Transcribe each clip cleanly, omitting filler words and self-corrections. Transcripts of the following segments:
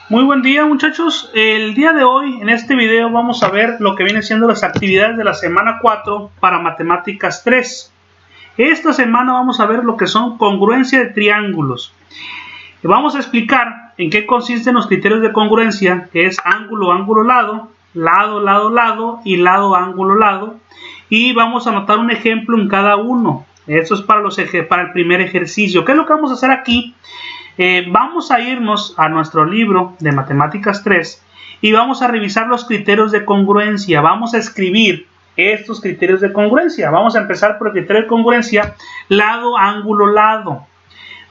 Muy buen día, muchachos. El día de hoy en este video vamos a ver lo que viene siendo las actividades de la semana 4 para matemáticas 3. Esta semana vamos a ver lo que son congruencia de triángulos. Vamos a explicar en qué consisten los criterios de congruencia, que es ángulo, ángulo, lado, lado, lado, lado y lado, ángulo, lado. Y vamos a anotar un ejemplo en cada uno. Esto es para el primer ejercicio. ¿Qué es lo que vamos a hacer aquí? Vamos a irnos a nuestro libro de Matemáticas 3 y vamos a revisar los criterios de congruencia. Vamos a escribir estos criterios de congruencia. Vamos a empezar por el criterio de congruencia lado, ángulo, lado.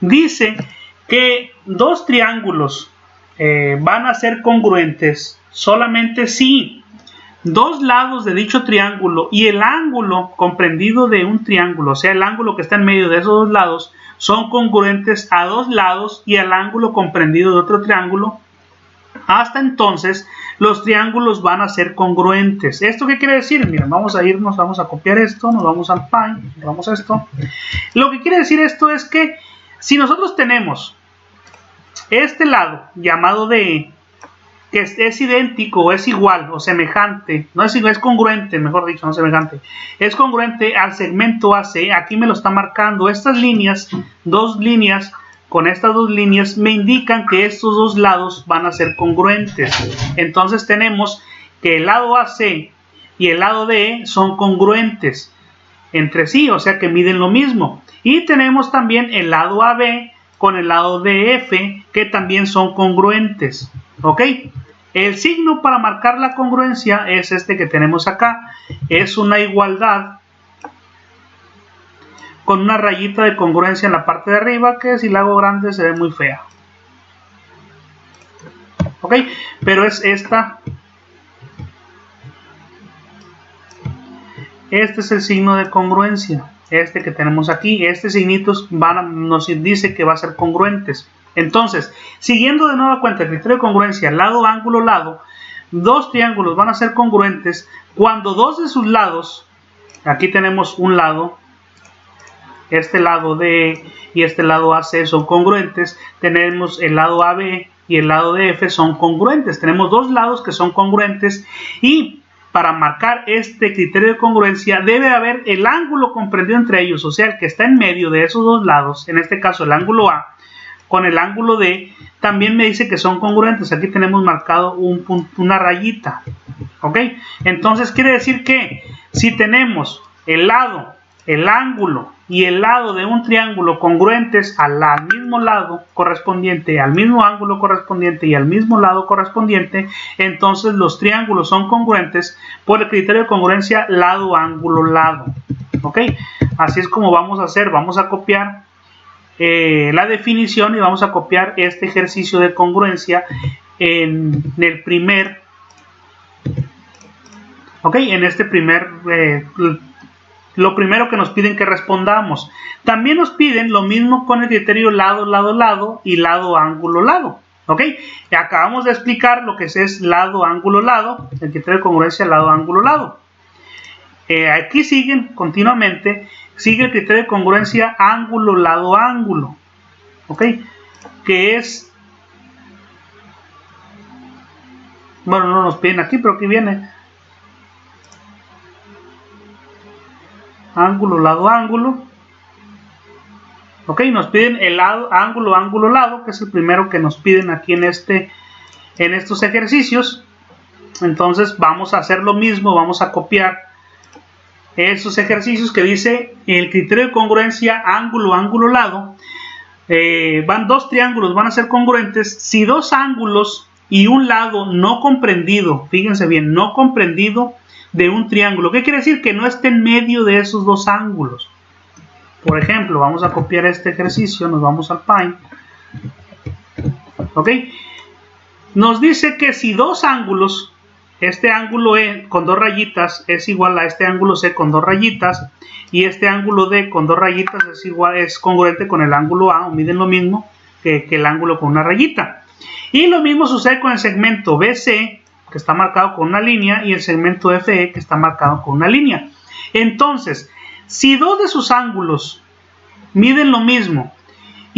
Dice que dos triángulos van a ser congruentes solamente si dos lados de dicho triángulo y el ángulo comprendido de un triángulo, o sea, el ángulo que está en medio de esos dos lados, son congruentes a dos lados y al ángulo comprendido de otro triángulo. Hasta entonces los triángulos van a ser congruentes. ¿Esto qué quiere decir? Miren, vamos a copiar esto, nos vamos al Paint, vamos a esto. Lo que quiere decir esto es que si nosotros tenemos este lado llamado DE, que es idéntico o es igual o semejante, no es congruente, mejor dicho, no semejante, es congruente al segmento AC. Aquí me lo está marcando. Estas líneas, dos líneas, con estas dos líneas me indican que estos dos lados van a ser congruentes. Entonces tenemos que el lado AC y el lado DE son congruentes entre sí, o sea que miden lo mismo. Y tenemos también el lado AB con el lado DF, que también son congruentes. ¿Ok? El signo para marcar la congruencia es este que tenemos acá. Es una igualdad con una rayita de congruencia en la parte de arriba, que si la hago grande se ve muy fea. ¿Ok? Pero es esta. Este es el signo de congruencia. Este que tenemos aquí. Este signito nos dice que va a ser congruentes. Entonces, siguiendo de nueva cuenta el criterio de congruencia, lado, ángulo, lado, dos triángulos van a ser congruentes cuando dos de sus lados, aquí tenemos un lado, este lado D y este lado AC son congruentes, tenemos el lado AB y el lado DF son congruentes, tenemos dos lados que son congruentes y para marcar este criterio de congruencia debe haber el ángulo comprendido entre ellos, o sea, el que está en medio de esos dos lados, en este caso el ángulo A, con el ángulo D, también me dice que son congruentes. Aquí tenemos marcado una rayita. ¿Ok? Entonces quiere decir que si tenemos el lado, el ángulo y el lado de un triángulo congruentes al mismo lado correspondiente, al mismo ángulo correspondiente y al mismo lado correspondiente, entonces los triángulos son congruentes por el criterio de congruencia lado, ángulo, lado. ¿Ok? Así es como vamos a hacer. Vamos a copiar la definición y vamos a copiar este ejercicio de congruencia en el primer, en este primer, lo primero que nos piden que respondamos. También nos piden lo mismo con el criterio lado, lado, lado y lado, ángulo, lado. ¿Ok? Acabamos de explicar lo que es lado, ángulo, lado, el criterio de congruencia lado, ángulo, lado. Aquí siguen continuamente. Sigue el criterio de congruencia ángulo, lado, ángulo. ¿Ok? Que es... Bueno, no nos piden aquí, pero aquí viene. Ángulo, lado, ángulo. ¿Ok? Nos piden el lado, ángulo, ángulo, lado, que es el primero que nos piden aquí en estos ejercicios. Entonces vamos a hacer lo mismo, vamos a copiar esos ejercicios que dice el criterio de congruencia ángulo, ángulo, lado. Van dos triángulos, van a ser congruentes si dos ángulos y un lado no comprendido, fíjense bien, no comprendido de un triángulo. ¿Qué quiere decir? Que no esté en medio de esos dos ángulos. Por ejemplo, vamos a copiar este ejercicio, nos vamos al Paint. ¿Ok? Nos dice que si dos ángulos, este ángulo E con dos rayitas es igual a este ángulo C con dos rayitas y este ángulo D con dos rayitas es congruente con el ángulo A, o miden lo mismo que el ángulo con una rayita. Y lo mismo sucede con el segmento BC, que está marcado con una línea, y el segmento FE, que está marcado con una línea. Entonces, si dos de sus ángulos miden lo mismo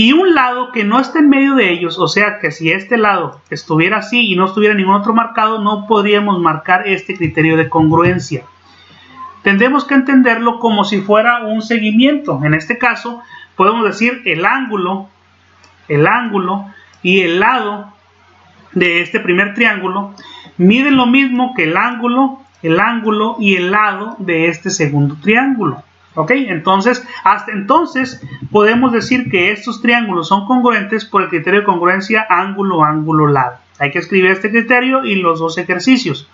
y un lado que no esté en medio de ellos, o sea que si este lado estuviera así y no estuviera ningún otro marcado, no podríamos marcar este criterio de congruencia. Tendremos que entenderlo como si fuera un seguimiento. En este caso podemos decir el ángulo y el lado de este primer triángulo miden lo mismo que el ángulo y el lado de este segundo triángulo. ¿Ok? Entonces, hasta entonces podemos decir que estos triángulos son congruentes por el criterio de congruencia ángulo, ángulo, lado. Hay que escribir este criterio y los dos ejercicios.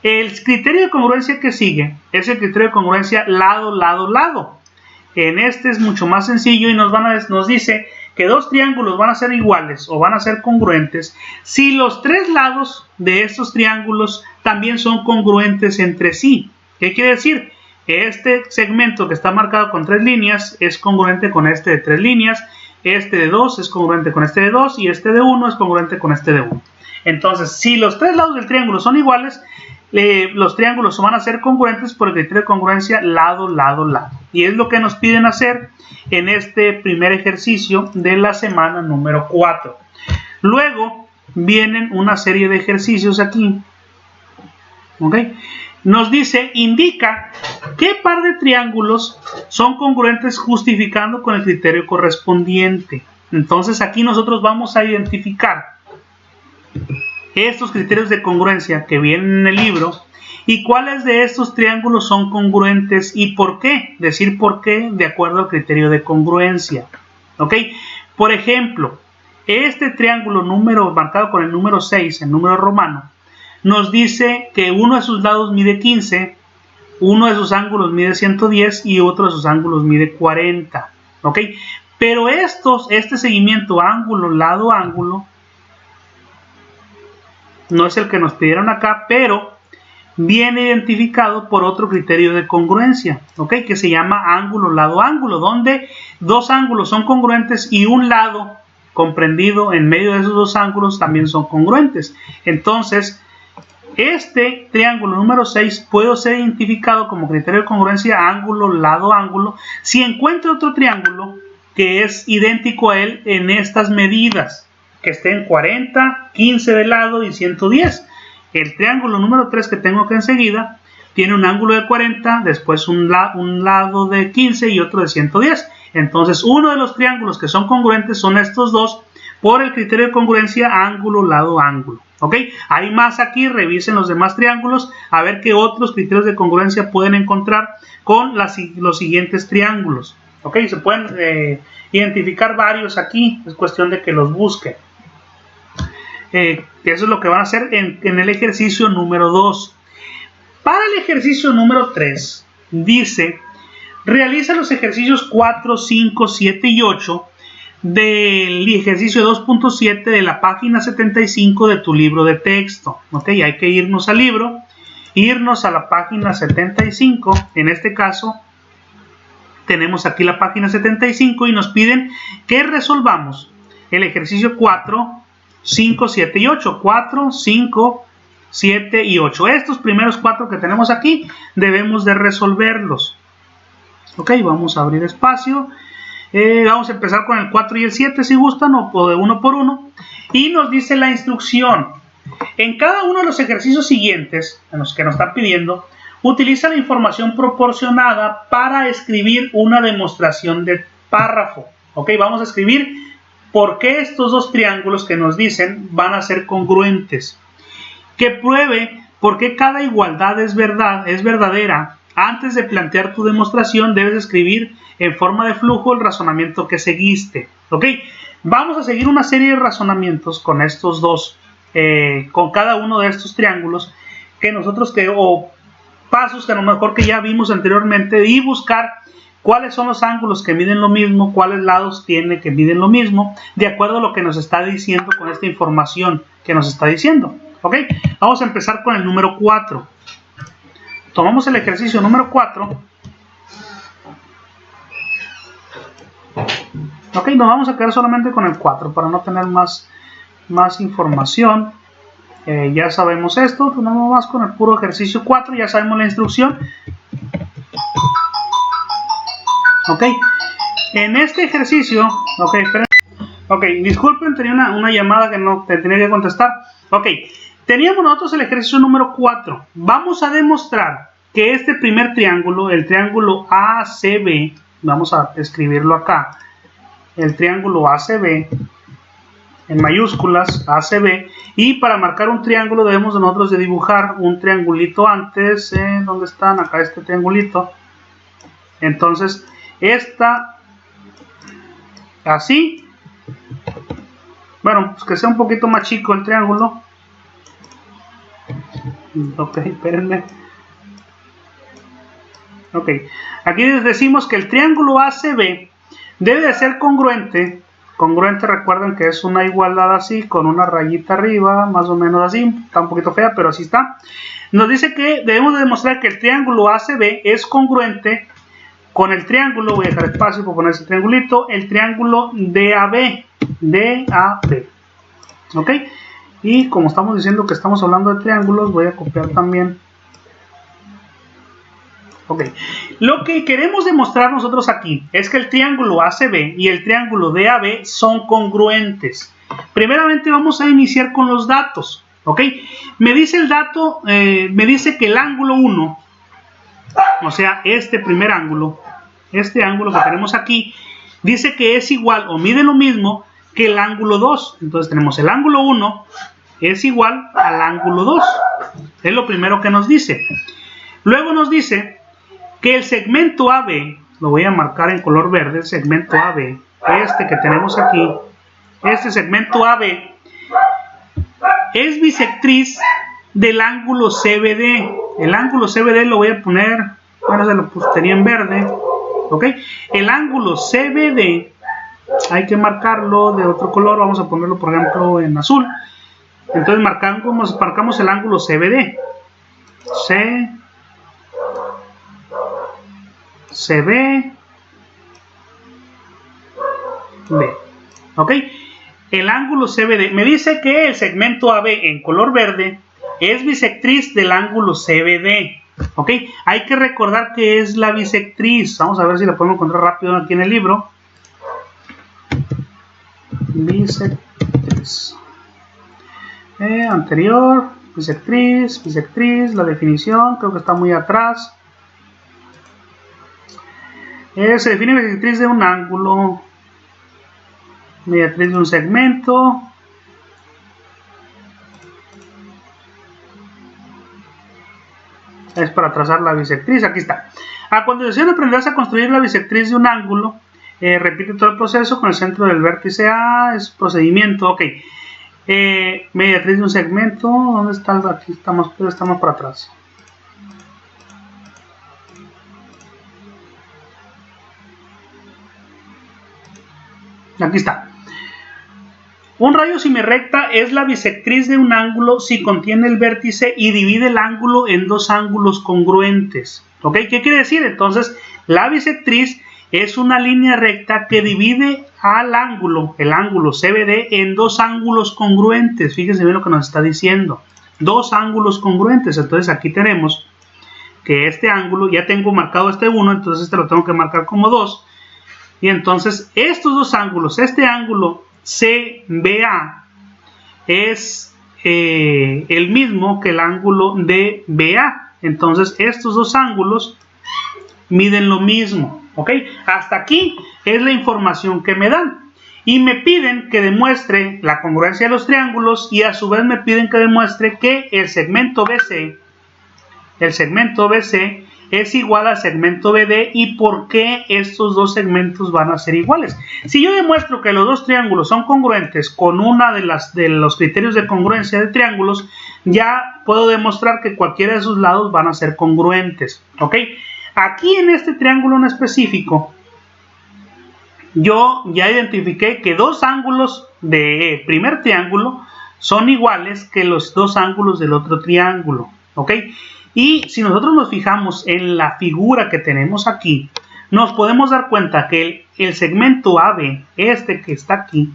El criterio de congruencia que sigue es el criterio de congruencia lado, lado, lado. En este es mucho más sencillo y nos dice que dos triángulos van a ser iguales o van a ser congruentes si los tres lados de estos triángulos también son congruentes entre sí. ¿Qué quiere decir? Este segmento que está marcado con 3 líneas es congruente con este de 3 líneas, este de 2 es congruente con este de 2 y este de 1 es congruente con este de 1. Entonces, si los tres lados del triángulo son iguales, los triángulos van a ser congruentes por el criterio de congruencia lado, lado, lado. Y es lo que nos piden hacer en este primer ejercicio de la semana número 4. Luego vienen una serie de ejercicios aquí. ¿Ok? Nos dice, indica qué par de triángulos son congruentes justificando con el criterio correspondiente. Entonces aquí nosotros vamos a identificar estos criterios de congruencia que vienen en el libro y cuáles de estos triángulos son congruentes y por qué. Decir por qué de acuerdo al criterio de congruencia. ¿Ok? Por ejemplo, este triángulo marcado con el número 6, el número romano, nos dice que uno de sus lados mide 15, uno de sus ángulos mide 110 y otro de sus ángulos mide 40. ¿Ok? Pero este seguimiento ángulo, lado, ángulo, no es el que nos pidieron acá, pero viene identificado por otro criterio de congruencia, ¿ok? Que se llama ángulo, lado, ángulo, donde dos ángulos son congruentes y un lado comprendido en medio de esos dos ángulos también son congruentes. Entonces, este triángulo número 6 puede ser identificado como criterio de congruencia ángulo, lado, ángulo, si encuentro otro triángulo que es idéntico a él en estas medidas, que esté en 40, 15 de lado y 110. El triángulo número 3 que tengo aquí enseguida tiene un ángulo de 40, después un lado de 15 y otro de 110. Entonces, uno de los triángulos que son congruentes son estos dos por el criterio de congruencia ángulo, lado, ángulo. ¿Ok? Hay más aquí, revisen los demás triángulos a ver qué otros criterios de congruencia pueden encontrar con los siguientes triángulos. ¿Ok? Se pueden identificar varios aquí, es cuestión de que los busquen. Eso es lo que van a hacer en el ejercicio número 2. Para el ejercicio número 3, dice, realiza los ejercicios 4, 5, 7 y 8 del ejercicio 2.7 de la página 75 de tu libro de texto. ¿Ok? Hay que irnos al libro, irnos a la página 75, en este caso tenemos aquí la página 75 y nos piden que resolvamos el ejercicio 4, 5, 7 y 8. 4, 5, 7 y 8. Estos primeros 4 que tenemos aquí debemos de resolverlos. Ok, vamos a abrir espacio. Vamos a empezar con el 4 y el 7 si gustan, o de uno por uno. Y nos dice la instrucción. En cada uno de los ejercicios siguientes, en los que nos están pidiendo, utiliza la información proporcionada para escribir una demostración de párrafo. Ok, vamos a escribir por qué estos dos triángulos que nos dicen van a ser congruentes. Que pruebe por qué cada igualdad es verdadera. Antes de plantear tu demostración, debes escribir en forma de flujo el razonamiento que seguiste. ¿Ok? Vamos a seguir una serie de razonamientos con estos dos, con cada uno de estos triángulos, o pasos que a lo mejor que ya vimos anteriormente, y buscar cuáles son los ángulos que miden lo mismo, cuáles lados tiene que miden lo mismo, de acuerdo a lo que nos está diciendo con esta información que nos está diciendo. ¿Ok? Vamos a empezar con el número 4. Tomamos el ejercicio número 4. Ok, nos vamos a quedar solamente con el 4 para no tener más información. Ya sabemos esto, tenemos más con el puro ejercicio 4, ya sabemos la instrucción. Ok, En este ejercicio, ok, esperen. Ok, disculpen, tenía una llamada que no te tenía que contestar. Ok, teníamos nosotros el ejercicio número 4. Vamos a demostrar que este primer triángulo, el triángulo ACB, vamos a escribirlo acá, el triángulo ACB, en mayúsculas, ACB, y para marcar un triángulo debemos nosotros de dibujar un triangulito antes. ¿Dónde están? Acá este triangulito. Entonces, así. Bueno, pues que sea un poquito más chico el triángulo. Ok, espérenme. Ok, aquí decimos que el triángulo ACB debe de ser congruente. Congruente, recuerden que es una igualdad así, con una rayita arriba, más o menos así. Está un poquito fea, pero así está. Nos dice que debemos de demostrar que el triángulo ACB es congruente con el triángulo, voy a dejar espacio para poner ese triangulito, el triángulo DAB. Ok, y como estamos diciendo que estamos hablando de triángulos, voy a copiar también. Ok, lo que queremos demostrar nosotros aquí es que el triángulo ACB y el triángulo DAB son congruentes. Primeramente vamos a iniciar con los datos. Ok, me dice el dato, me dice que el ángulo 1, o sea, este primer ángulo, este ángulo que tenemos aquí, dice que es igual o mide lo mismo que el ángulo 2. Entonces tenemos el ángulo 1 es igual al ángulo 2. Es lo primero que nos dice. Luego nos dice que el segmento AB, lo voy a marcar en color verde, el segmento AB, este que tenemos aquí, este segmento AB es bisectriz del ángulo CBD. El ángulo CBD lo voy a poner, bueno, se lo tenía en verde. Ok, el ángulo CBD hay que marcarlo de otro color, vamos a ponerlo por ejemplo en azul. Entonces marcamos el ángulo CBD. CB, B. Ok, el ángulo CBD me dice que el segmento AB en color verde es bisectriz del ángulo CBD. Ok, hay que recordar que es la bisectriz. Vamos a ver si la podemos encontrar rápido aquí en el libro. Bisectriz. Anterior, bisectriz, la definición, creo que está muy atrás. Se define bisectriz de un ángulo, mediatriz de un segmento. Es para trazar la bisectriz, aquí está. A continuación aprenderás a construir la bisectriz de un ángulo. Repite todo el proceso con el centro del vértice A, es procedimiento, ok. Mediatriz de un segmento, ¿dónde está? Aquí estamos para atrás. Aquí está. Un rayo semirecta es la bisectriz de un ángulo si contiene el vértice y divide el ángulo en dos ángulos congruentes. ¿Ok? ¿Qué quiere decir? Entonces, la bisectriz es una línea recta que divide al ángulo, el ángulo CBD, en dos ángulos congruentes. Fíjense bien lo que nos está diciendo. Dos ángulos congruentes. Entonces, aquí tenemos que este ángulo, ya tengo marcado este 1, entonces este lo tengo que marcar como 2. Y entonces, estos dos ángulos, este ángulo CBA es el mismo que el ángulo DBA. Entonces, estos dos ángulos miden lo mismo. ¿Ok? Hasta aquí es la información que me dan. Y me piden que demuestre la congruencia de los triángulos y a su vez me piden que demuestre que el segmento BC es igual al segmento BD y por qué estos dos segmentos van a ser iguales. Si yo demuestro que los dos triángulos son congruentes con una de los criterios de congruencia de triángulos, ya puedo demostrar que cualquiera de sus lados van a ser congruentes. ¿Ok? Aquí en este triángulo en específico, yo ya identifiqué que dos ángulos del primer triángulo son iguales que los dos ángulos del otro triángulo. ¿Ok? Y si nosotros nos fijamos en la figura que tenemos aquí, nos podemos dar cuenta que el segmento AB, este que está aquí,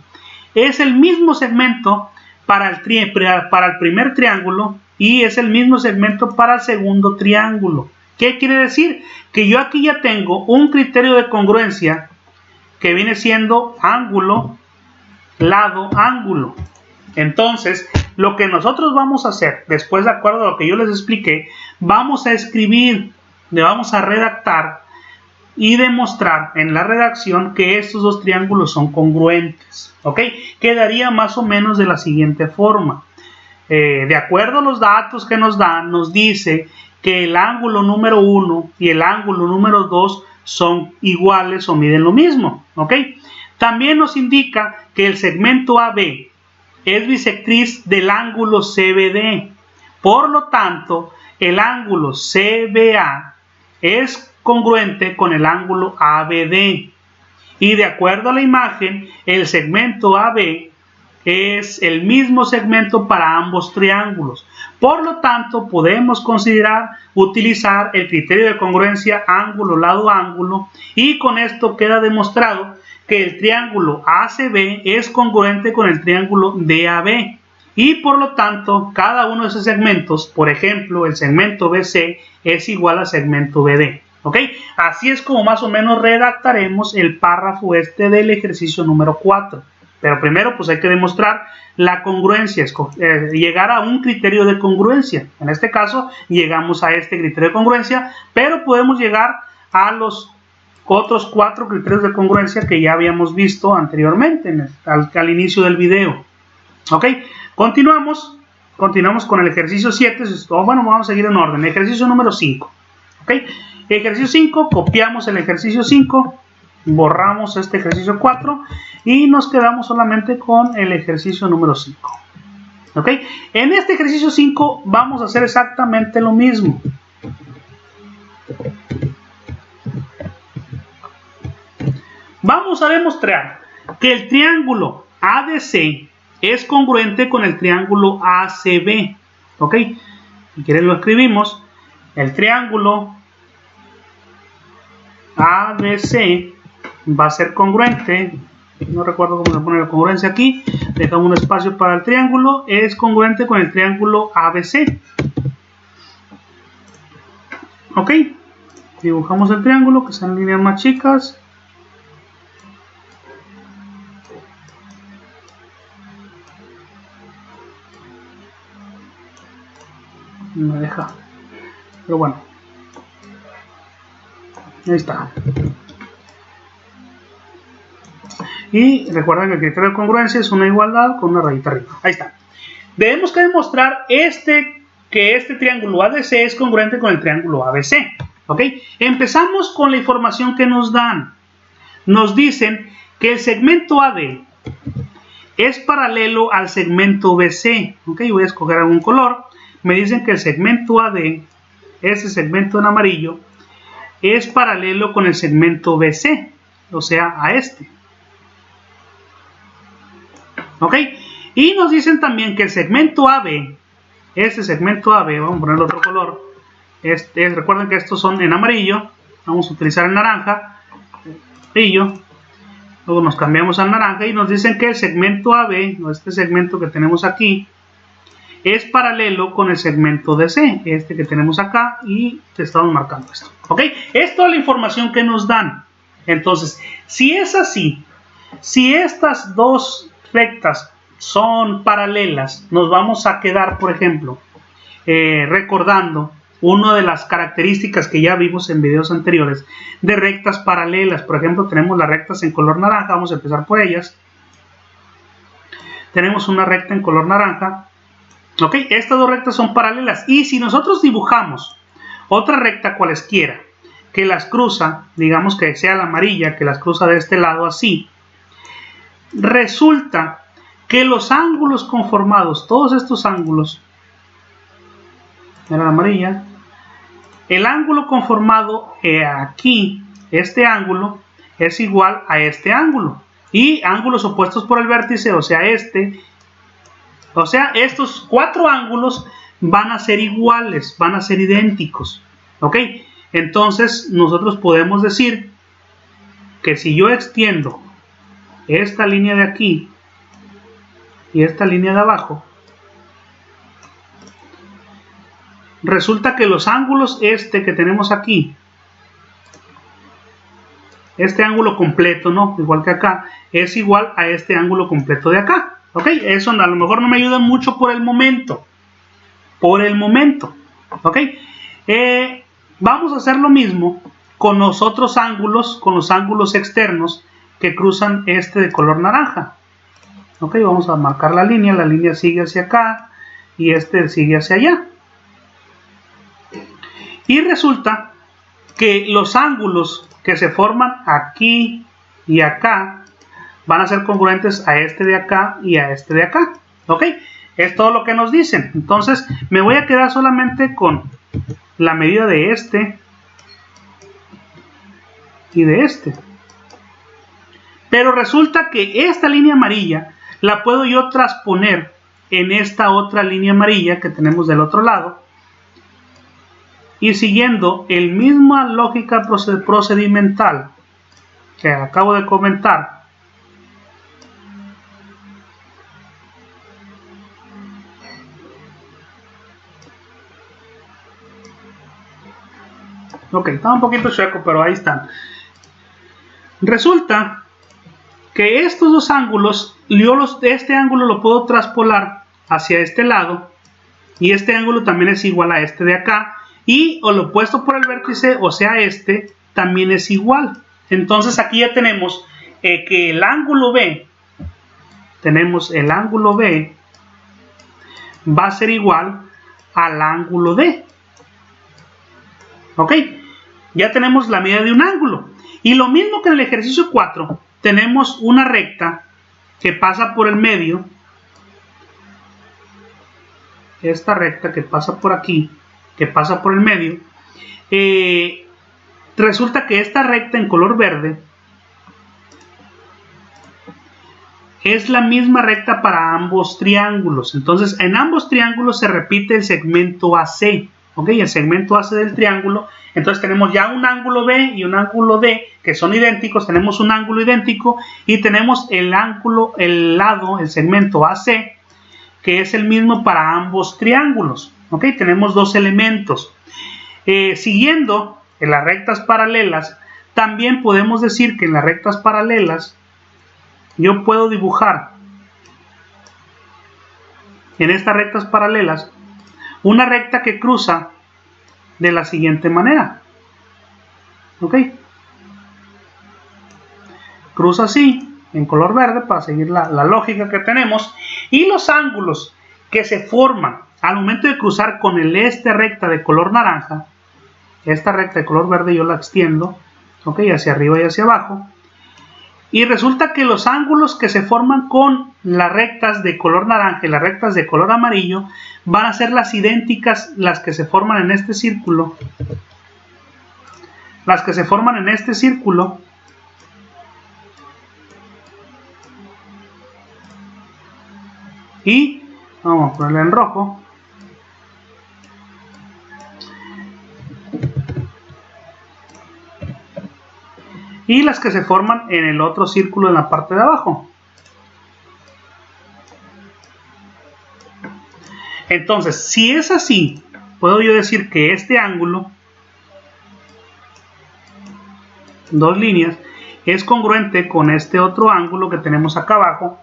es el mismo segmento para el primer triángulo y es el mismo segmento para el segundo triángulo. ¿Qué quiere decir? Que yo aquí ya tengo un criterio de congruencia que viene siendo ángulo, lado, ángulo. Entonces, lo que nosotros vamos a hacer, después de acuerdo a lo que yo les expliqué, vamos a escribir, le vamos a redactar y demostrar en la redacción que estos dos triángulos son congruentes, ¿ok? Quedaría más o menos de la siguiente forma. De acuerdo a los datos que nos dan, nos dice que el ángulo número 1 y el ángulo número 2 son iguales o miden lo mismo, ¿ok? También nos indica que el segmento AB es bisectriz del ángulo CBD. Por lo tanto, el ángulo CBA es congruente con el ángulo ABD. Y de acuerdo a la imagen, el segmento AB es el mismo segmento para ambos triángulos. Por lo tanto, podemos utilizar el criterio de congruencia ángulo, lado, ángulo, y con esto queda demostrado que el triángulo ACB es congruente con el triángulo DAB. Y por lo tanto, cada uno de esos segmentos, por ejemplo, el segmento BC es igual al segmento BD. ¿Ok? Así es como más o menos redactaremos el párrafo del ejercicio número 4. Pero primero pues hay que demostrar la congruencia, llegar a un criterio de congruencia. En este caso llegamos a este criterio de congruencia, pero podemos llegar a los otros 4 criterios de congruencia que ya habíamos visto anteriormente al inicio del video. ¿Ok? Continuamos con el ejercicio 7. Bueno, vamos a seguir en orden. Ejercicio número 5. ¿Ok? Ejercicio 5, copiamos el ejercicio 5, borramos este ejercicio 4 y nos quedamos solamente con el ejercicio número 5. ¿Ok? En este ejercicio 5 vamos a hacer exactamente lo mismo. Vamos a demostrar que el triángulo ADC es congruente con el triángulo ACB. ¿Ok? Si quieren lo escribimos. El triángulo ADC va a ser congruente, no recuerdo cómo se pone la congruencia aquí, dejamos un espacio para el triángulo, es congruente con el triángulo ABC. Ok, dibujamos el triángulo, que sean líneas más chicas. No me deja, pero bueno, ahí está. Y recuerden que el criterio de congruencia es una igualdad con una rayita arriba. Ahí está. Debemos que demostrar que este triángulo ADC es congruente con el triángulo ABC. ¿Ok? Empezamos con la información que nos dan. Nos dicen que el segmento AD es paralelo al segmento BC. ¿Ok? Voy a escoger algún color. Me dicen que el segmento AD, ese segmento en amarillo, es paralelo con el segmento BC. O sea, a este. ¿Ok? Y nos dicen también que el segmento AB, este segmento AB, vamos a ponerle otro color, recuerden que estos son en amarillo, vamos a utilizar el naranja, amarillo, luego nos cambiamos al naranja y nos dicen que el segmento AB, o este segmento que tenemos aquí, es paralelo con el segmento DC, este que tenemos acá, y te estamos marcando esto. ¿Ok? Es toda la información que nos dan. Entonces, si es así, si estas dos rectas son paralelas, nos vamos a quedar, por ejemplo, recordando una de las características que ya vimos en videos anteriores de rectas paralelas. Por ejemplo, tenemos las rectas en color naranja, vamos a empezar por ellas. Tenemos una recta en color naranja. Ok, estas dos rectas son paralelas y si nosotros dibujamos otra recta cualesquiera que las cruza, digamos que sea la amarilla, que las cruza de este lado así, resulta que los ángulos conformados, todos estos ángulos, era la amarilla, el ángulo conformado aquí, este ángulo, es igual a este ángulo, y ángulos opuestos por el vértice, o sea estos 4 ángulos van a ser iguales, van a ser idénticos. ¿Ok? Entonces nosotros podemos decir que si yo extiendo esta línea de aquí y esta línea de abajo, resulta que los ángulos que tenemos aquí este ángulo completo, ¿no? Igual que acá, es igual a este ángulo completo de acá, ¿ok? Eso a lo mejor no me ayuda mucho por el momento, ¿ok? Vamos a hacer lo mismo con los otros ángulos, con los ángulos externos que cruzan este de color naranja, ¿ok? Vamos a marcar la línea sigue hacia acá y este sigue hacia allá. Y resulta que los ángulos que se forman aquí y acá van a ser congruentes a este de acá y a este de acá, ¿ok? Es todo lo que nos dicen. Entonces me voy a quedar solamente con la medida de este y de este. Pero resulta que esta línea amarilla la puedo yo transponer en esta otra línea amarilla que tenemos del otro lado. Y siguiendo el misma lógica procedimental que acabo de comentar, ok, está un poquito chueco, pero ahí están. Resulta que estos dos ángulos, este ángulo lo puedo traspolar hacia este lado y este ángulo también es igual a este de acá, y o lo opuesto por el vértice, o sea este, también es igual. Entonces aquí ya tenemos que el ángulo B, va a ser igual al ángulo D. Ok, ya tenemos la medida de un ángulo. Y lo mismo que en el ejercicio 4, tenemos una recta que pasa por el medio. Esta recta que pasa por aquí, que pasa por el medio, resulta que esta recta en color verde es la misma recta para ambos triángulos. Entonces en ambos triángulos se repite el segmento AC, ¿ok? El segmento AC del triángulo. Entonces tenemos ya un ángulo B y un ángulo D que son idénticos, tenemos un ángulo idéntico y tenemos el segmento AC, que es el mismo para ambos triángulos, ¿ok? Tenemos dos elementos. Siguiendo en las rectas paralelas, también podemos decir que en las rectas paralelas yo puedo dibujar en estas rectas paralelas una recta que cruza de la siguiente manera, ¿ok? Cruza así, en color verde, para seguir la lógica que tenemos, y los ángulos que se forman al momento de cruzar con esta recta de color naranja, esta recta de color verde yo la extiendo, ¿ok? Hacia arriba y hacia abajo, y resulta que los ángulos que se forman con las rectas de color naranja y las rectas de color amarillo van a ser las idénticas, las que se forman en este círculo, y vamos a ponerla en rojo. Y las que se forman en el otro círculo en la parte de abajo. Entonces, si es así, puedo yo decir que este ángulo, dos líneas, es congruente con este otro ángulo que tenemos acá abajo.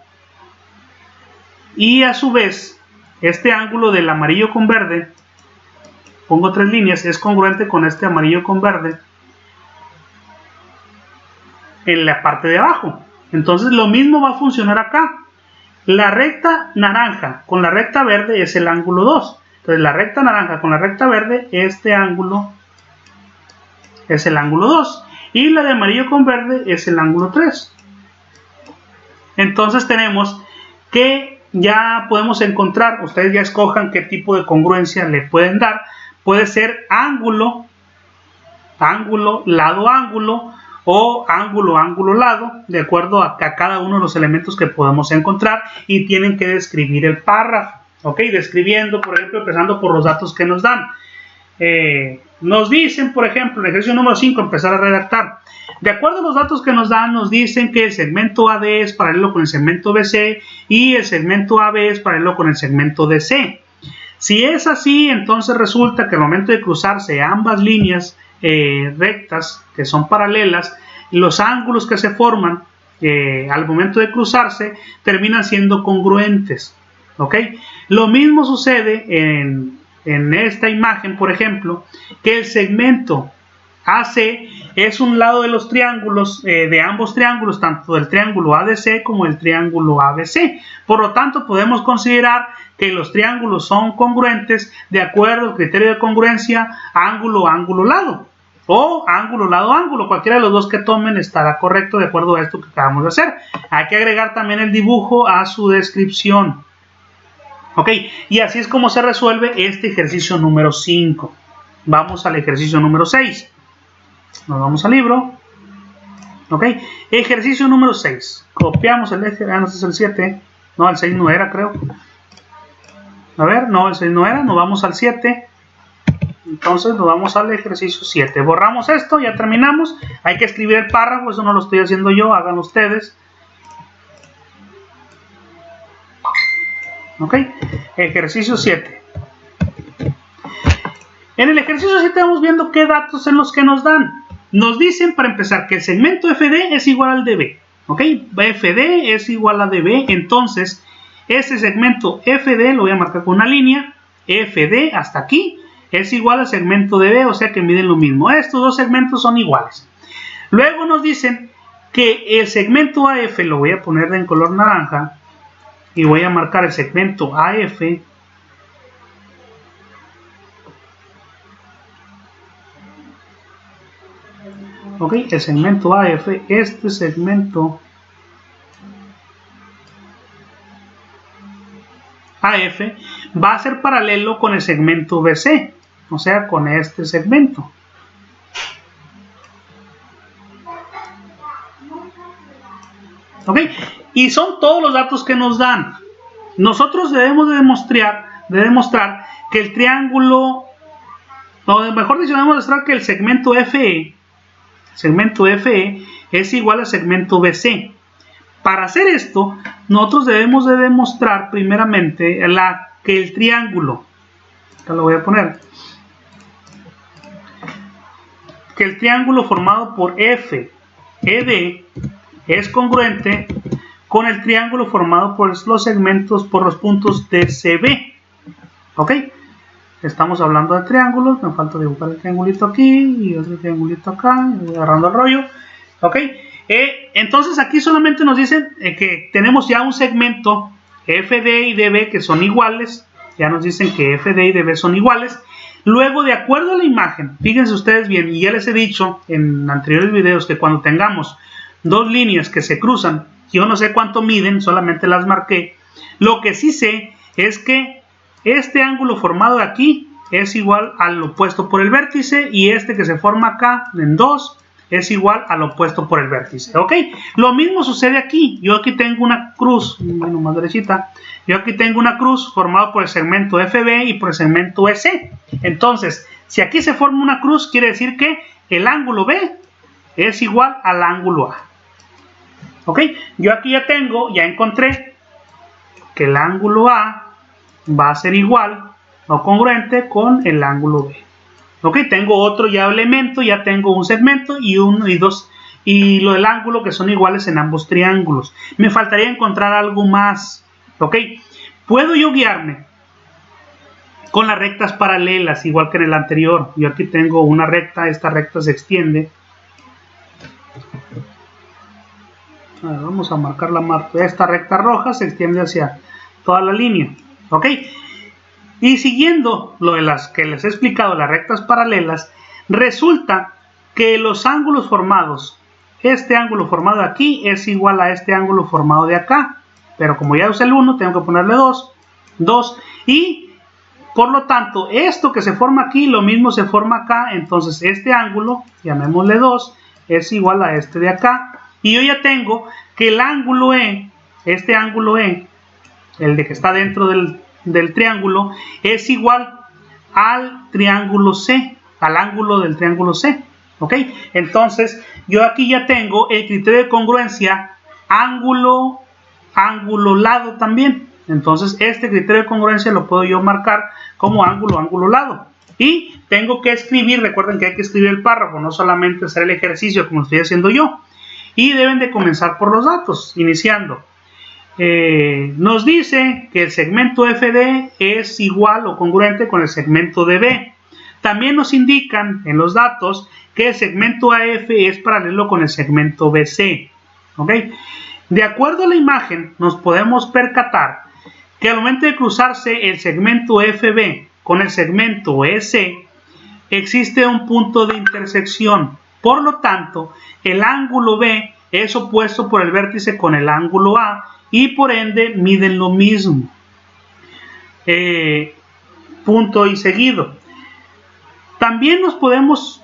Y a su vez, este ángulo del amarillo con verde, pongo tres líneas, es congruente con este amarillo con verde en la parte de abajo. Entonces lo mismo va a funcionar acá. La recta naranja con la recta verde es el ángulo 2. Entonces la recta naranja con la recta verde, este ángulo es el ángulo 2. Y la de amarillo con verde es el ángulo 3. Entonces tenemos que ya podemos encontrar, ustedes ya escojan qué tipo de congruencia le pueden dar. Puede ser ángulo, lado, ángulo, o ángulo, ángulo, lado, de acuerdo a cada uno de los elementos que podemos encontrar, y tienen que describir el párrafo, ¿ok? Describiendo, por ejemplo, empezando por los datos que nos dan. Nos dicen, por ejemplo, en el ejercicio número 5, empezar a redactar. De acuerdo a los datos que nos dan, nos dicen que el segmento AD es paralelo con el segmento BC y el segmento AB es paralelo con el segmento DC. Si es así, entonces resulta que al momento de cruzarse ambas líneas rectas que son paralelas, los ángulos que se forman al momento de cruzarse terminan siendo congruentes, ¿ok? Lo mismo sucede en esta imagen, por ejemplo, que el segmento AC es un lado de los triángulos, de ambos triángulos, tanto del triángulo ADC como el triángulo ABC. Por lo tanto, podemos considerar que los triángulos son congruentes de acuerdo al criterio de congruencia ángulo, ángulo, lado. O ángulo, lado, ángulo. Cualquiera de los dos que tomen estará correcto de acuerdo a esto que acabamos de hacer. Hay que agregar también el dibujo a su descripción. Ok, y así es como se resuelve este ejercicio número 5. Vamos al ejercicio número 6. Nos vamos al libro. Ok, ejercicio número 6. Copiamos el eje, no, este es el 7. No, el 6 no era, creo. A ver, no, el 6 no era. Nos vamos al 7. Entonces nos vamos al ejercicio 7. Borramos esto, ya terminamos. Hay que escribir el párrafo, eso no lo estoy haciendo yo, hagan ustedes. Ok, ejercicio 7. En el ejercicio 7 estamos viendo qué datos son los que nos dan. Nos dicen, para empezar, que el segmento FD es igual al DB. Ok, FD es igual a DB. Entonces, ese segmento FD, lo voy a marcar con una línea, FD hasta aquí, es igual al segmento DB, o sea que miden lo mismo. Estos dos segmentos son iguales. Luego nos dicen que el segmento AF, lo voy a poner en color naranja, y voy a marcar el segmento AF, ok, el segmento AF, este segmento AF va a ser paralelo con el segmento BC, o sea, con este segmento. Ok, y son todos los datos que nos dan. Nosotros debemos de demostrar que el triángulo, o mejor dicho, debemos demostrar que el segmento FE es igual al segmento BC. Para hacer esto, nosotros debemos de demostrar primeramente que el triángulo, acá lo voy a poner, que el triángulo formado por FED es congruente con el triángulo formado por los segmentos, por los puntos DCB. ¿Ok? Estamos hablando de triángulos, me falta dibujar el triangulito aquí y otro triangulito acá, agarrando el rollo. ¿Ok? Entonces aquí solamente nos dicen que tenemos ya un segmento FD y DB que son iguales. Ya nos dicen que FD y DB son iguales. Luego, de acuerdo a la imagen, fíjense ustedes bien, y ya les he dicho en anteriores videos que cuando tengamos dos líneas que se cruzan, yo no sé cuánto miden, solamente las marqué. Lo que sí sé es que este ángulo formado de aquí es igual al opuesto por el vértice, y este que se forma acá en 2 es igual al opuesto por el vértice. ¿Ok? Lo mismo sucede aquí. Yo aquí tengo una cruz, bueno, más derechita. Yo aquí tengo una cruz formada por el segmento FB y por el segmento EC. Entonces, si aquí se forma una cruz, quiere decir que el ángulo B es igual al ángulo A. ¿Ok? Yo aquí ya encontré que el ángulo A va a ser igual o congruente con el ángulo B. Ok, tengo otro ya elemento, ya tengo un segmento y uno y dos, y lo del ángulo que son iguales en ambos triángulos. Me faltaría encontrar algo más. Ok, puedo yo guiarme con las rectas paralelas, igual que en el anterior. Yo aquí tengo una recta, esta recta se extiende. Vamos a marcar esta recta roja se extiende hacia toda la línea. Ok. Y siguiendo lo de las que les he explicado, las rectas paralelas, resulta que los ángulos formados, este ángulo formado de aquí es igual a este ángulo formado de acá, pero como ya usé el 1, tengo que ponerle 2, y por lo tanto, esto que se forma aquí, lo mismo se forma acá, entonces este ángulo, llamémosle 2, es igual a este de acá, y yo ya tengo que el ángulo E, este ángulo E, el de que está dentro del triángulo, es igual al triángulo C, al ángulo del triángulo C. ¿Ok? Entonces, yo aquí ya tengo el criterio de congruencia ángulo, ángulo, lado también. Entonces, este criterio de congruencia lo puedo yo marcar como ángulo, ángulo, lado. Y tengo que escribir, recuerden que hay que escribir el párrafo, no solamente hacer el ejercicio como estoy haciendo yo. Y deben de comenzar por los datos, iniciando. Nos dice que el segmento FD es igual o congruente con el segmento DB. También nos indican en los datos que el segmento AF es paralelo con el segmento BC. ¿Ok? De acuerdo a la imagen, nos podemos percatar que al momento de cruzarse el segmento FB con el segmento EC, existe un punto de intersección. Por lo tanto, el ángulo B es opuesto por el vértice con el ángulo A y por ende miden lo mismo. Punto y seguido. También nos podemos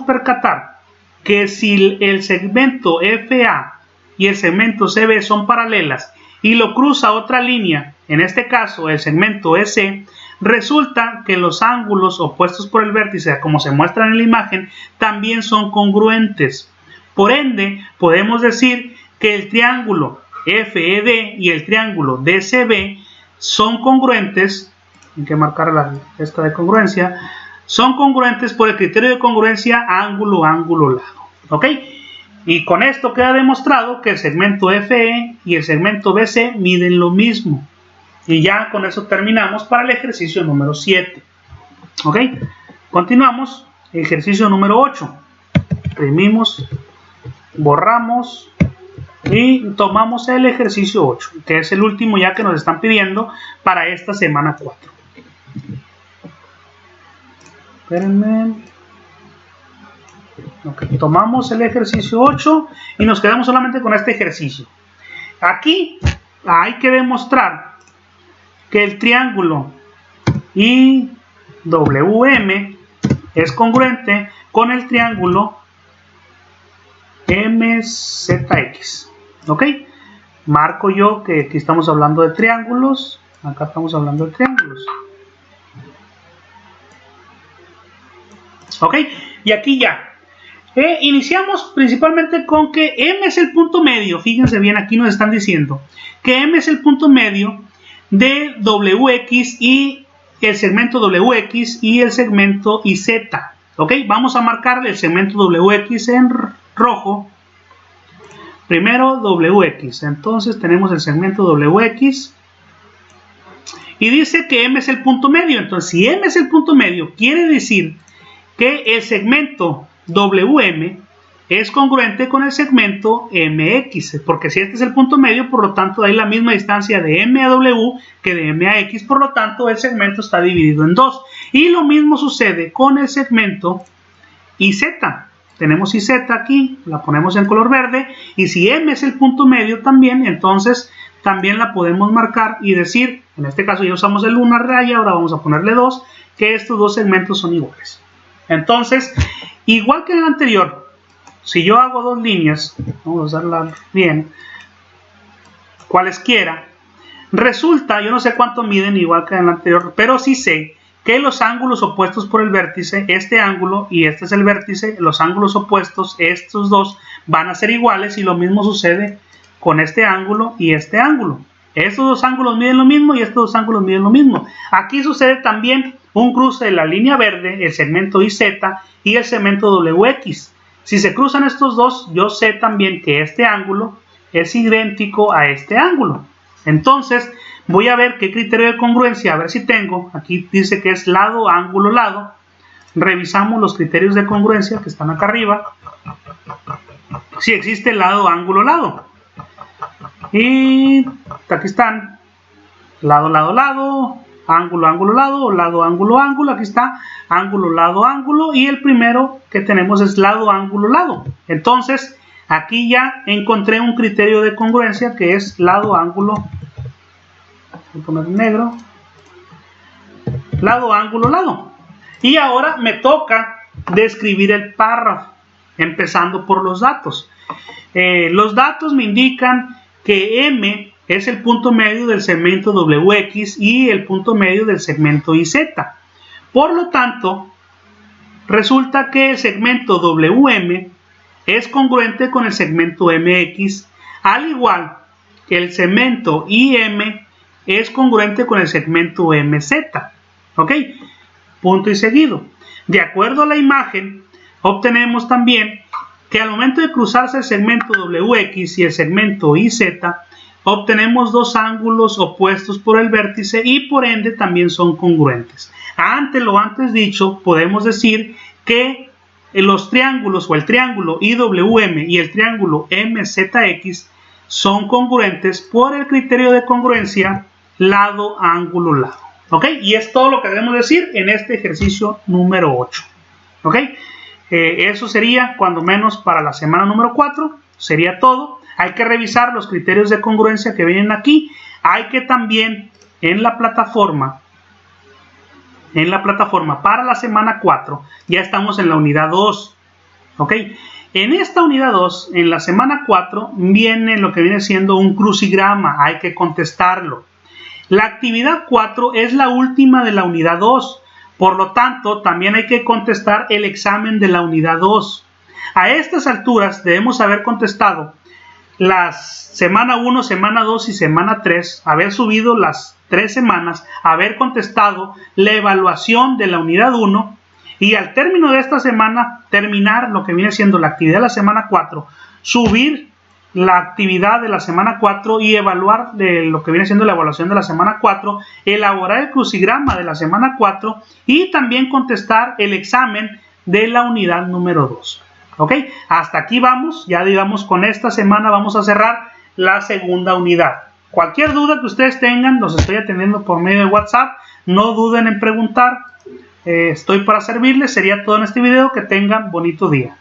percatar que si el segmento FA y el segmento CB son paralelas y lo cruza otra línea, en este caso el segmento EC, resulta que los ángulos opuestos por el vértice, como se muestra en la imagen, también son congruentes. Por ende, podemos decir que el triángulo FED y el triángulo DCB son congruentes. Hay que marcar esta de congruencia. Son congruentes por el criterio de congruencia ángulo, ángulo, lado. ¿Ok? Y con esto queda demostrado que el segmento FE y el segmento BC miden lo mismo. Y ya con eso terminamos para el ejercicio número 7. ¿Ok? Continuamos. Ejercicio número 8. Imprimimos, borramos y tomamos el ejercicio 8, que es el último ya que nos están pidiendo para esta semana 4. Espérenme. Okay. Tomamos el ejercicio 8 y nos quedamos solamente con este ejercicio. Aquí hay que demostrar que el triángulo IWM es congruente con el triángulo MZX. ¿Ok? Marco yo que aquí estamos hablando de triángulos. Acá estamos hablando de triángulos. ¿Ok? Y aquí ya. Iniciamos principalmente con que M es el punto medio. Fíjense bien, aquí nos están diciendo que M es el punto medio de WX y el segmento WX y el segmento IZ. ¿Ok? Vamos a marcar el segmento WX en rojo. Primero WX. Entonces tenemos el segmento WX. Y dice que M es el punto medio. Entonces, si M es el punto medio, quiere decir que el segmento WM es congruente con el segmento MX, porque si este es el punto medio, por lo tanto hay la misma distancia de M a W que de M a X, por lo tanto el segmento está dividido en dos. Y lo mismo sucede con el segmento IZ. Tenemos IZ aquí, la ponemos en color verde, y si M es el punto medio también, entonces también la podemos marcar y decir, en este caso ya usamos el 1 raya, ahora vamos a ponerle 2, que estos dos segmentos son iguales. Entonces, igual que en el anterior, si yo hago dos líneas, vamos a usarla bien, cualesquiera, resulta, yo no sé cuánto miden igual que en el anterior, pero sí sé que los ángulos opuestos por el vértice, este ángulo y este es el vértice, los ángulos opuestos, estos dos, van a ser iguales y lo mismo sucede con este ángulo y este ángulo. Estos dos ángulos miden lo mismo y estos dos ángulos miden lo mismo. Aquí sucede también un cruce de la línea verde, el segmento IZ y el segmento WX. Si se cruzan estos dos, yo sé también que este ángulo es idéntico a este ángulo. Entonces, voy a ver qué criterio de congruencia, a ver si tengo. Aquí dice que es lado, ángulo, lado. Revisamos los criterios de congruencia que están acá arriba. Si existe lado, ángulo, lado. Y aquí están. Lado, lado, lado. Ángulo, ángulo, lado. Lado, ángulo, ángulo. Aquí está. Ángulo, lado, ángulo. Y el primero que tenemos es lado, ángulo, lado. Entonces, aquí ya encontré un criterio de congruencia que es lado, ángulo. Voy a poner negro. Lado, ángulo, lado. Y ahora me toca describir el párrafo, empezando por los datos. Los datos me indican que M es el punto medio del segmento WX y el punto medio del segmento IZ. Por lo tanto, resulta que el segmento WM es congruente con el segmento MX, al igual que el segmento IM es congruente con el segmento MZ. ¿Ok? punto y seguido. De acuerdo a la imagen, obtenemos también que al momento de cruzarse el segmento WX y el segmento YZ, obtenemos dos ángulos opuestos por el vértice y por ende también son congruentes. Ante lo antes dicho, podemos decir que los triángulos o el triángulo IWM y el triángulo MZX son congruentes por el criterio de congruencia lado, ángulo, lado. ¿Ok? Y es todo lo que debemos decir en este ejercicio número 8. ¿Ok? Eso sería cuando menos para la semana número 4. Sería todo. Hay que revisar los criterios de congruencia que vienen aquí. Hay que también en la plataforma para la semana 4, ya estamos en la unidad 2. ¿Ok? En esta unidad 2, en la semana 4, viene lo que viene siendo un crucigrama. Hay que contestarlo. La actividad 4 es la última de la unidad 2. Por lo tanto, también hay que contestar el examen de la unidad 2. A estas alturas debemos haber contestado las semana 1, semana 2 y semana 3, haber subido las 3 semanas, haber contestado la evaluación de la unidad 1 y al término de esta semana terminar lo que viene siendo la actividad de la semana 4, subir la actividad de la semana 4 y evaluar de lo que viene siendo la evaluación de la semana 4, elaborar el crucigrama de la semana 4 y también contestar el examen de la unidad número 2. ¿Ok? Hasta aquí vamos, ya digamos con esta semana vamos a cerrar la segunda unidad. Cualquier duda que ustedes tengan, los estoy atendiendo por medio de WhatsApp, no duden en preguntar, estoy para servirles. Sería todo en este video, que tengan bonito día.